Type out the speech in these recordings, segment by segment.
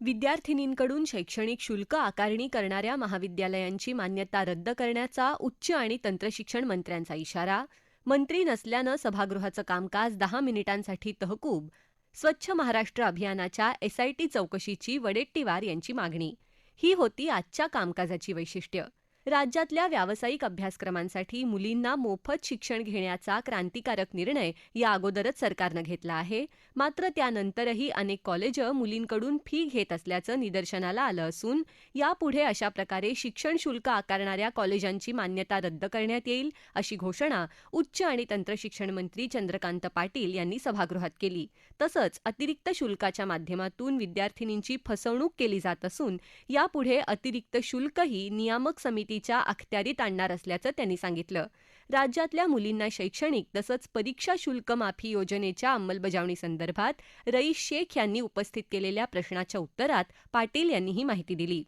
विद्यार्थिनींकडून शैक्षणिक शुल्क आकारणी करणाऱ्या महाविद्यालयांची मान्यता रद्द करण्याचा उच्च आणि तंत्रशिक्षण मंत्र्यांचा इशारा. मंत्री नसल्यानं सभागृहाचं कामकाज 10 मिनिटांसाठी तहकूब. स्वच्छ महाराष्ट्र अभियानाच्या एसआयटी चौकशीची वडेट्टीवार यांची मागणी. ही होती आजच्या कामकाजाची वैशिष्ट्य. राज्यातल्या व्यावसायिक अभ्यासक्रमांसाठी मुलींना मोफत शिक्षण घेण्याचा क्रांतिकारक निर्णय या अगोदरच सरकारनं घेतला आहे. मात्र त्यानंतरही अनेक कॉलेजं मुलींकडून फी घेत असल्याचं निदर्शनाला आलं असून यापुढे अशा प्रकारे शिक्षण शुल्क आकारणाऱ्या कॉलेजांची मान्यता रद्द करण्यात येईल, अशी घोषणा उच्च आणि तंत्रशिक्षण मंत्री चंद्रकांत पाटील यांनी सभागृहात केली. तसंच अतिरिक्त शुल्काच्या माध्यमातून विद्यार्थिनींची फसवणूक केली जात असून यापुढे अतिरिक्त शुल्कही नियामक समितीच्या अखत्यारीत आणणार असल्याचं त्यांनी सांगितलं. राज्यातल्या मुलींना शैक्षणिक तसंच परीक्षा शुल्क माफी योजनेच्या अंमलबजावणीसंदर्भात रईस शेख यांनी उपस्थित केलेल्या प्रश्नाच्या उत्तरात पाटील यांनी ही माहिती दिली.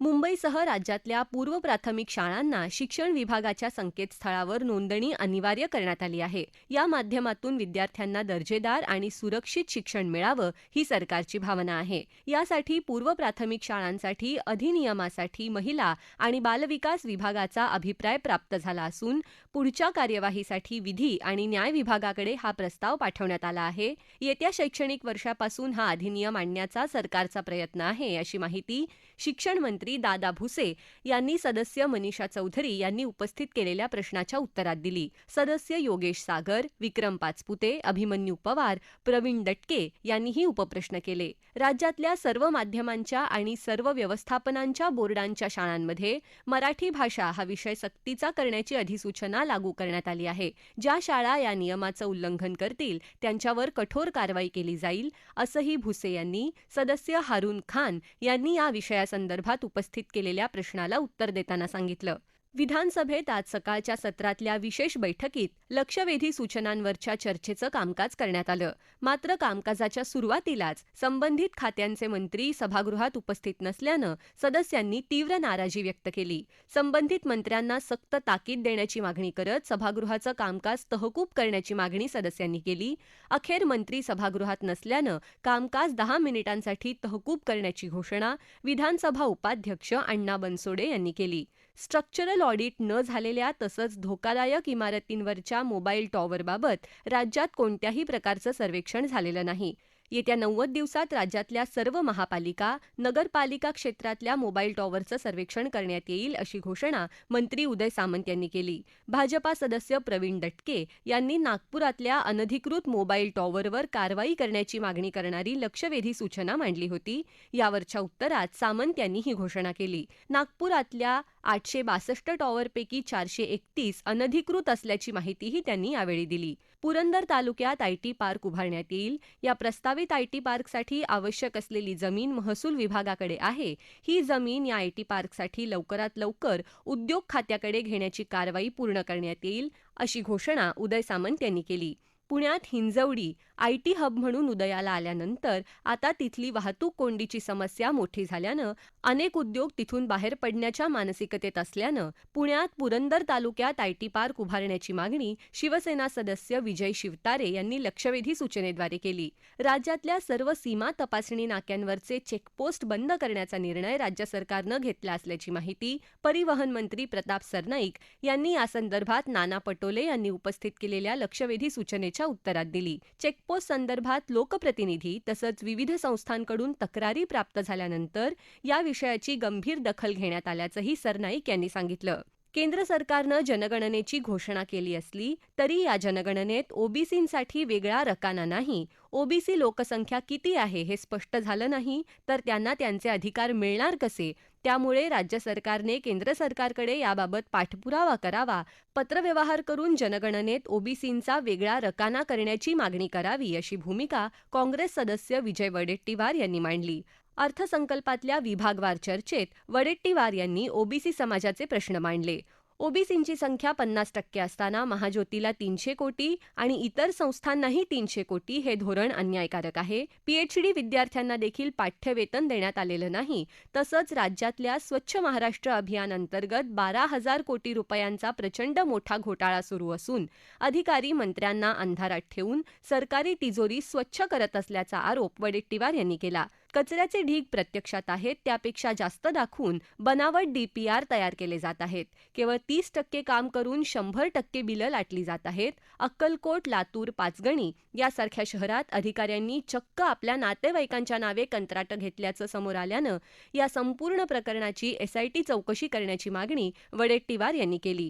मुंबईसह राज्यातल्या पूर्व प्राथमिक शाळांना शिक्षण विभागाच्या संकेतस्थळावर नोंदणी अनिवार्य करण्यात आली आहे. या माध्यमातून विद्यार्थ्यांना दर्जेदार आणि सुरक्षित शिक्षण मिळावं ही सरकारची भावना आहे. यासाठी पूर्व प्राथमिक शाळांसाठी अधिनियमासाठी महिला आणि बालविकास विभागाचा अभिप्राय प्राप्त झाला असून पुढच्या कार्यवाहीसाठी विधी आणि न्याय विभागाकडे हा प्रस्ताव पाठवण्यात आला आहे. येत्या शैक्षणिक वर्षापासून हा अधिनियम आणण्याचा सरकारचा प्रयत्न आहे, अशी माहिती शिक्षण मंत्री दादा भुसे यांनी सदस्य मनीषा चौधरी यांनी उपस्थित केलेल्या प्रश्नाच्या उत्तरात दिली. सदस्य योगेश सागर, विक्रम पाचपुते, अभिमन्यू पवार, प्रवीण दटके यांनीही उपप्रश्न केले. राज्यातल्या सर्व माध्यमांच्या आणि सर्व व्यवस्थापनांच्या बोर्डांच्या शाळांमध्ये मराठी भाषा हा विषय सक्तीचा करण्याची अधिसूचना लागू करण्यात आली आहे. ज्या शाळा या नियमाचं उल्लंघन करतील त्यांच्यावर कठोर कारवाई केली जाईल, असंही भुसे यांनी सदस्य हारून खान यांनी या विषयासंदर्भात उपस्थित केलेल्या प्रश्नाला उत्तर देताना सांगितलं. विधानसभेत आज सकाळच्या सत्रातल्या विशेष बैठकीत लक्षवेधी सूचनांवरच्या चर्चेचं कामकाज करण्यात आलं. मात्र कामकाजाच्या सुरुवातीलाच संबंधित खात्यांचे मंत्री सभागृहात उपस्थित नसल्यानं सदस्यांनी तीव्र नाराजी व्यक्त केली. संबंधित मंत्र्यांना सक्त ताकीद देण्याची मागणी करत सभागृहाचं कामकाज तहकूब करण्याची मागणी सदस्यांनी केली. अखेर मंत्री सभागृहात नसल्यानं कामकाज 10 मिनिटांसाठी तहकूब करण्याची घोषणा विधानसभा उपाध्यक्ष अण्णा बनसोडे यांनी केली. स्ट्रक्चरल ऑडिट न झालेल्या तसंच धोकादायक इमारतींवरच्या मोबाईल टॉवरबाबत राज्यात कोणत्याही प्रकारचं सर्वेक्षण झालेलं नाही. येत्या 90 दिवसात राज्यातल्या सर्व महापालिका, नगरपालिका क्षेत्रातल्या मोबाईल टॉवरचं सर्वेक्षण करण्यात येईल, अशी घोषणा मंत्री उदय सामंत यांनी केली. भाजपा सदस्य प्रवीण दटके यांनी नागपुरातल्या अनधिकृत मोबाईल टॉवरवर कारवाई करण्याची मागणी करणारी लक्षवेधी सूचना मांडली होती. यावरच्या उत्तरात सामंत यांनी ही घोषणा केली. नागपुरातल्या 862 टॉवरपैकी 431 अनधिकृत असल्याची माहितीही त्यांनी यावेळी दिली. पुरंदर तालुक्यात आयटी पार्क उभारण्यात येईल. या प्रस्तावित आयटी पार्कसाठी आवश्यक असलेली जमीन महसूल विभागाकडे आहे. ही जमीन या आयटी पार्कसाठी लवकरात लवकर उद्योग खात्याकडे घेण्याची कारवाई पूर्ण करण्यात येईल, अशी घोषणा उदय सामंत यांनी केली. पुण्यात हिंजवडी आयटी हब म्हणून उदयाला आल्यानंतर आता तिथली वाहतूक कोंडीची समस्या मोठी झाल्यानं अनेक उद्योग तिथून बाहेर पडण्याच्या मानसिकतेत असल्यानं पुण्यात पुरंदर तालुक्यात आयटी पार्क उभारण्याची मागणी शिवसेना सदस्य विजय शिवतारे यांनी लक्षवेधी सूचनेद्वारे केली. राज्यातल्या सर्व सीमा तपासणी नाक्यांवरचे चेकपोस्ट बंद करण्याचा निर्णय राज्य सरकारनं घेतला असल्याची माहिती परिवहन मंत्री प्रताप सरनाईक यांनी यासंदर्भात नाना पटोले यांनी उपस्थित केलेल्या लक्षवेधी सूचनेच्या उत्तरात दिली. चेकपोस्ट संदर्भात लोकप्रतिनिधी तसंच विविध संस्थांकडून तक्रारी प्राप्त झाल्यानंतर या विषयाची गंभीर दखल घेण्यात आल्याचंही सरनाईक यांनी सांगितलं. केंद्र सरकारनं जनगणनेची घोषणा केली असली तरी या जनगणनेत ओबीसींसाठी वेगळा रकाना नाही. ओबीसी लोकसंख्या किती आहे हे स्पष्ट झालं नाही तर त्यांना त्यांचे अधिकार मिळणार कसे? त्यामुळे राज्य सरकारने केंद्र सरकारकडे याबाबत पाठपुरावा करावा, पत्रव्यवहार करून जनगणनेत ओबीसींचा वेगळा रकाना करण्याची मागणी करावी, अशी भूमिका काँग्रेस सदस्य विजय वडेट्टीवार यांनी मांडली. अर्थसंकल्पातल्या विभागवार चर्चेत वडेट्टीवार यांनी ओबीसी समाजाचे प्रश्न मांडले. ओबीसींची संख्या 50% असताना महाज्योतीला 300 कोटी आणि इतर संस्थांनाही 300 कोटी हे धोरण अन्यायकारक आहे. पीएचडी विद्यार्थ्यांना देखील पाठ्यवेतन देण्यात आलेलं नाही. तसंच राज्यातल्या स्वच्छ महाराष्ट्र अभियान अंतर्गत 12,000 कोटी रुपयांचा प्रचंड मोठा घोटाळा सुरू असून अधिकारी मंत्र्यांना अंधारात ठेवून सरकारी तिजोरी स्वच्छ करत असल्याचा आरोप वडेट्टीवार यांनी केला. कचऱ्याचे ढीग प्रत्यक्षात आहेत त्यापेक्षा जास्त दाखवून बनावट DPR तयार केले जात आहेत. केवळ 30% काम करून 100% बिलं लाटली जात आहेत. अक्कलकोट, लातूर, पाचगणी यासारख्या शहरात अधिकाऱ्यांनी चक्क आपल्या नातेवाईकांच्या नावे कंत्राट घेतल्याचं समोर आल्यानं या संपूर्ण प्रकरणाची SIT चौकशी करण्याची मागणी वडेट्टीवार यांनी केली.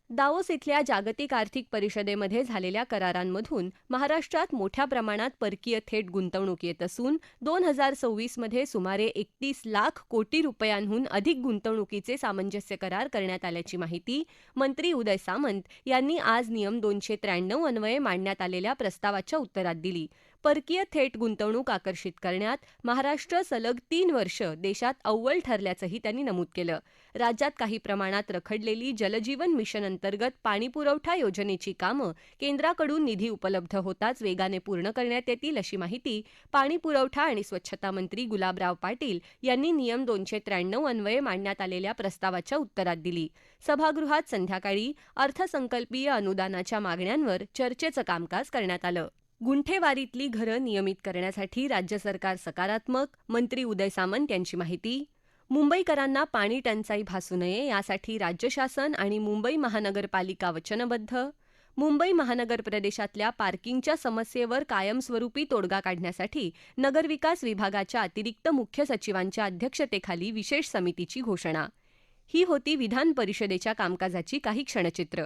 दावोस इथल्या जागतिक आर्थिक परिषदेमध्ये झालेल्या करारांमधून महाराष्ट्रात मोठ्या प्रमाणात परकीय थेट गुंतवणूक येत असून 2026 मध्ये सुमारे 31 लाख कोटी रुपयांहून अधिक गुंतवणुकीचे सामंजस्य करार करण्यात आल्याची माहिती मंत्री उदय सामंत यांनी आज नियम 293 अन्वये मांडण्यात आलेल्या प्रस्तावाच्या उत्तरात दिली. परकीय थेट गुंतवणूक आकर्षित करण्यात महाराष्ट्र सलग 3 वर्ष देशात अव्वल ठरल्याचंही त्यांनी नमूद केलं. राज्यात काही प्रमाणात रखडलेली जलजीवन मिशन अंतर्गत पाणीपुरवठा योजनेची कामं केंद्राकडून निधी उपलब्ध होताच वेगाने पूर्ण करण्यात येतील अशी माहिती पाणीपुरवठा आणि स्वच्छता मंत्री गुलाबराव पाटील यांनी नियम 293 अन्वये मांडण्यात आलेल्या प्रस्तावाच्या उत्तरात दिली. सभागृहात संध्याकाळी अर्थसंकल्पीय अनुदानाच्या मागण्यांवर चर्चेचं कामकाज करण्यात आलं. गुंठेवारीतली घरं नियमित करण्यासाठी राज्य सरकार सकारात्मक, मंत्री उदय सामंत यांची माहिती. मुंबईकरांना पाणी टंचाई भासू नये यासाठी राज्य शासन आणि मुंबई महानगरपालिका वचनबद्ध. मुंबई महानगर प्रदेशातल्या पार्किंगच्या समस्येवर कायमस्वरूपी तोडगा काढण्यासाठी नगरविकास विभागाच्या अतिरिक्त मुख्य सचिवांच्या अध्यक्षतेखाली विशेष समितीची घोषणा. ही होती विधान परिषदेच्या कामकाजाची काही क्षणचित्र.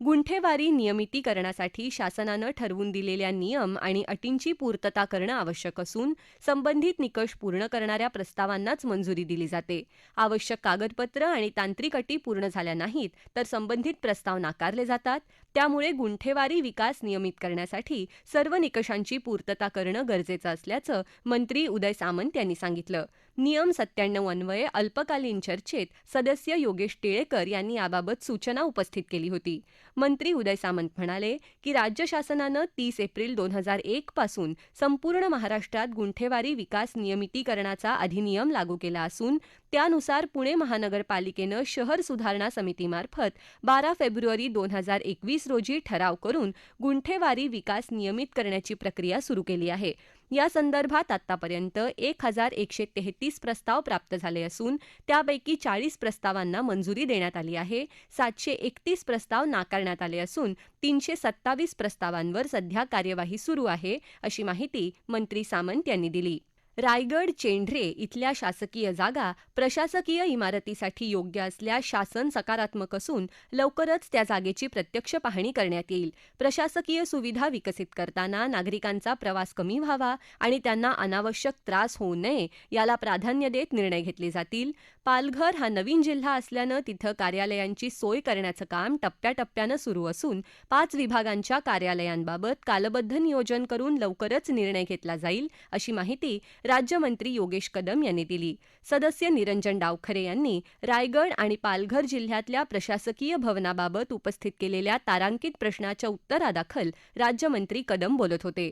गुंठेवारी नियमितीकरणासाठी शासनानं ठरवून दिलेल्या नियम आणि अटींची पूर्तता करणं आवश्यक असून संबंधित निकष पूर्ण करणाऱ्या प्रस्तावांनाच मंजुरी दिली जाते. आवश्यक कागदपत्र आणि तांत्रिक अटी पूर्ण झाल्या नाहीत तर संबंधित प्रस्ताव नाकारले जातात. त्यामुळे गुंठेवारी विकास नियमित करण्यासाठी सर्व निकषांची पूर्तता करणं गरजेचं असल्याचं मंत्री उदय सामंत यांनी सांगितलं. नियम 97 अन्वये अल्पकालीन चर्चेत सदस्य योगेश टिळेकर यांनी याबाबत सूचना उपस्थित केली होती. मंत्री उदय सामंत म्हणाले की राज्य शासनानं 30 एप्रिल 2001 पासून संपूर्ण महाराष्ट्रात गुंठेवारी विकास नियमितीकरणाचा अधिनियम लागू केला असून त्यानुसार पुणे महानगरपालिकेनं शहर सुधारणा समितीमार्फत 12 फेब्रुवारी 2021 रोजी ठराव करून गुंठेवारी विकास नियमित करण्याची प्रक्रिया सुरू केली आहे. या संदर्भात आतापर्यंत 1133 प्रस्ताव प्राप्त झाले असून त्यापैकी 40 प्रस्तावांना मंजुरी देण्यात आली आहे. 731 प्रस्ताव नाकारण्यात आले असून 327 प्रस्तावांवर सध्या कार्यवाही सुरू आहे अशी माहिती मंत्री सामंत यांनी दिली. रायगड चेंढरे इथल्या शासकीय जागा प्रशासकीय इमारतीसाठी योग्य असल्यास शासन सकारात्मक असून लवकरच त्या जागेची प्रत्यक्ष पाहणी करण्यात येईल. प्रशासकीय सुविधा विकसित करताना नागरिकांचा प्रवास कमी व्हावा आणि त्यांना अनावश्यक त्रास होऊ नये याला प्राधान्य देत निर्णय घेतले जातील. पालघर हा नवीन जिल्हा असल्यानं तिथं कार्यालयांची सोय करण्याचं काम टप्प्याटप्प्यानं सुरू असून 5 विभागांच्या कार्यालयांबाबत कालबद्ध नियोजन करून लवकरच निर्णय घेतला जाईल अशी माहिती राज्यमंत्री योगेश कदम यांनी दिली. सदस्य निरंजन डावखरे यांनी रायगड आणि पालघर जिल्ह्यातल्या प्रशासकीय भवनाबाबत उपस्थित केलेल्या तारांकित प्रश्नाच्या उत्तरादाखल राज्यमंत्री कदम बोलत होते.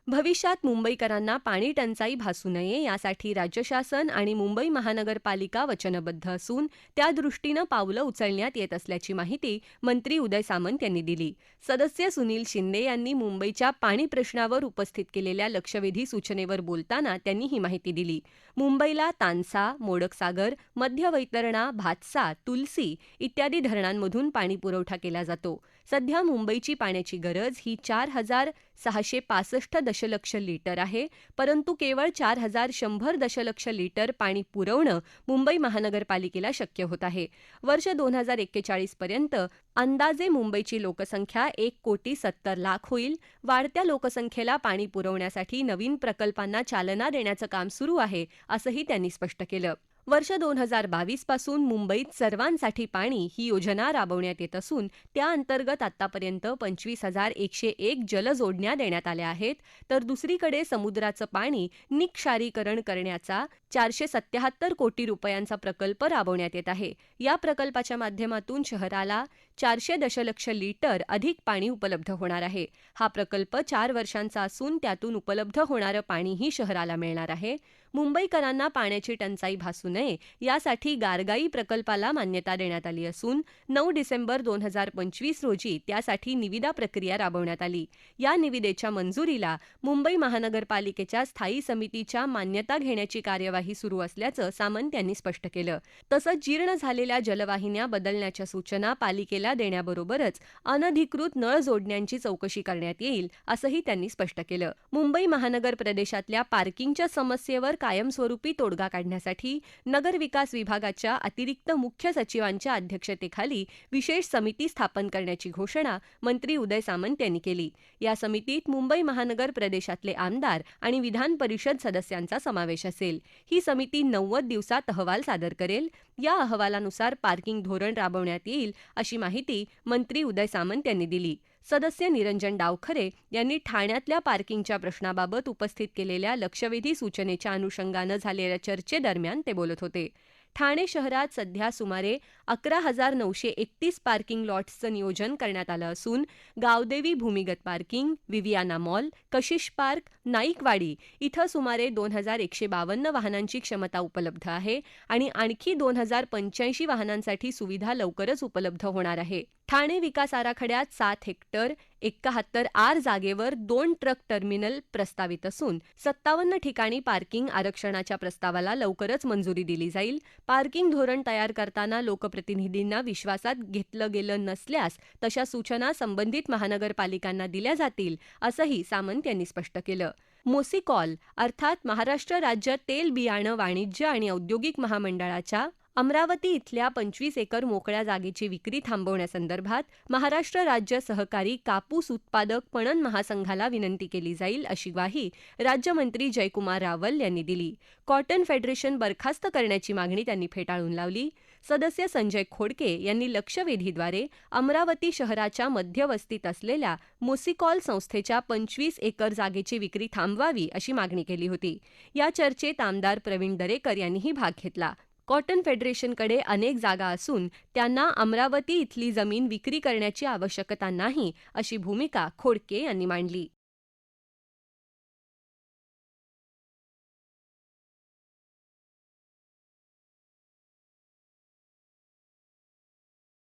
भविष्यात मुंबईकरांना पाणी टंचाई भासू नये यासाठी राज्य शासन आणि मुंबई महानगरपालिका वचनबद्ध असून त्या दृष्टीनं पावलं उचलण्यात येत असल्याची माहिती मंत्री उदय सामंत यांनी दिली. सदस्य सुनील शिंदे यांनी मुंबईच्या पाणी प्रश्नावर उपस्थित केलेल्या लक्षवेधी सूचनेवर बोलताना त्यांनी ही माहिती दिली. मुंबईला तानसा, मोडकसागर, मध्य वैतरणा, भातसा, तुलसी इत्यादी धरणांमधून पाणी पुरवठा केला जातो. सध्या मुंबईची पाण्याची गरज ही 4,665 दशलक्ष लिटर आहे, परंतु केवळ 4,100 दशलक्ष लिटर पाणी पुरवणं मुंबई महानगरपालिकेला शक्य होत आहे. वर्ष 2041 पर्यंत अंदाजे मुंबईची लोकसंख्या 1,70,00,000 होईल. वाढत्या लोकसंख्येला पाणी पुरवण्यासाठी नवीन प्रकल्पांना चालना देण्याचं काम सुरू आहे, असंही त्यांनी स्पष्ट केलं. वर्ष 2022 पासून मुंबईत सर्वांसाठी पाणी ही योजना राबवण्यात येत असून त्या अंतर्गत आतापर्यंत 25,101 जलजोडण्या देण्यात आल्या आहेत. तर दुसरीकडे समुद्राचं पाणी निःक्षारीकरण करण्याचा 477 कोटी रुपयांचा प्रकल्प राबवण्यात येत आहे. या प्रकल्पाच्या माध्यमातून शहराला 400 दशलक्ष लिटर अधिक पाणी उपलब्ध होणार आहे. हा प्रकल्प 4 वर्षांचा असून त्यातून उपलब्ध होणारं पाणीही शहराला मिळणार आहे. मुंबईकरांना पाण्याची टंचाई भासू नये यासाठी गारगाई प्रकल्पाला मान्यता देण्यात आली असून 9 डिसेंबर 2025 रोजी त्यासाठी निविदा प्रक्रिया राबवण्यात आली. या निविदेच्या मंजुरीला मुंबई महानगरपालिकेच्या स्थायी समितीच्या मान्यता घेण्याची कार्यवाही सुरू असल्याचं सामंत यांनी स्पष्ट केलं. तसंच जीर्ण झालेल्या जलवाहिन्या बदलण्याच्या सूचना पालिकेला देण्याबरोबरच अनधिकृत नळ जोडण्यांची चौकशी करण्यात येईल असंही त्यांनी स्पष्ट केलं. मुंबई महानगर प्रदेशातल्या पार्किंगच्या समस्येवर कायमस्वरूपी तोडगा काढण्यासाठी नगरविकास विभागाच्या अतिरिक्त मुख्य सचिवांच्या अध्यक्षतेखाली विशेष समिती स्थापन करण्याची घोषणा मंत्री उदय सामंत यांनी केली. या समितीत मुंबई महानगर प्रदेशातले आमदार आणि विधान परिषद सदस्यांचा समावेश असेल. ही समिती 90 दिवसात अहवाल सादर करेल. या अहवालानुसार पार्किंग धोरण राबवण्यात येईल अशी माहिती मंत्री उदय सामंत यांनी दिली. सदस्य निरंजन डावखरे यांनी ठाण्यातल्या पार्किंगच्या प्रश्नाबाबत उपस्थित केलेल्या लक्षवेधी सूचनेच्या अनुषंगानं झालेल्या चर्चेदरम्यान ते बोलत होते. ठाणे शहरात सध्या सुमारे 11,931 पार्किंग लॉट्सचं नियोजन करण्यात आलं असून गावदेवी भूमिगत पार्किंग, विवियाना मॉल, कशिश पार्क, नाईकवाडी इथं सुमारे 2,152 वाहनांची क्षमता उपलब्ध आहे आणि आणखी 2,085 वाहनांसाठी सुविधा लवकरच उपलब्ध होणार आहे. ठाणे विकास आराखड्यात 7 हेक्टर 71 आर जागेवर 2 ट्रक टर्मिनल प्रस्तावित असून 57 ठिकाणी पार्किंग आरक्षणाच्या प्रस्तावाला लवकरच मंजुरी दिली जाईल. पार्किंग धोरण तयार करताना लोकप्रतिनिधींना विश्वासात घेतलं गेलं नसल्यास तशा सूचना संबंधित महानगरपालिकांना दिल्या जातील असंही सामंत यांनी स्पष्ट केलं. मोसिकॉल अर्थात महाराष्ट्र राज्य तेल बियाणं वाणिज्य आणि औद्योगिक महामंडळाच्या अमरावती इथल्या 25 एकर मोकळ्या जागेची विक्री थांबवण्यासंदर्भात महाराष्ट्र राज्य सहकारी कापूस उत्पादक पणन महासंघाला विनंती केली जाईल अशी ग्वाही राज्यमंत्री जयकुमार रावल यांनी दिली. कॉटन फेडरेशन बरखास्त करण्याची मागणी त्यांनी फेटाळून लावली. सदस्य संजय खोडके यांनी लक्षवेधीद्वारे अमरावती शहराच्या मध्यवस्तीत असलेल्या मोसिकॉल संस्थेच्या 25 एकर जागेची विक्री थांबवावी अशी मागणी केली होती. या चर्चेत आमदार प्रवीण दरेकर यांनीही भाग घेतला. कॉटन फेडरेशनकडे अनेक जागा असून त्यांना अमरावती इथली जमीन विक्री करण्याची आवश्यकता नाही अशी भूमिका खोडके यांनी मांडली.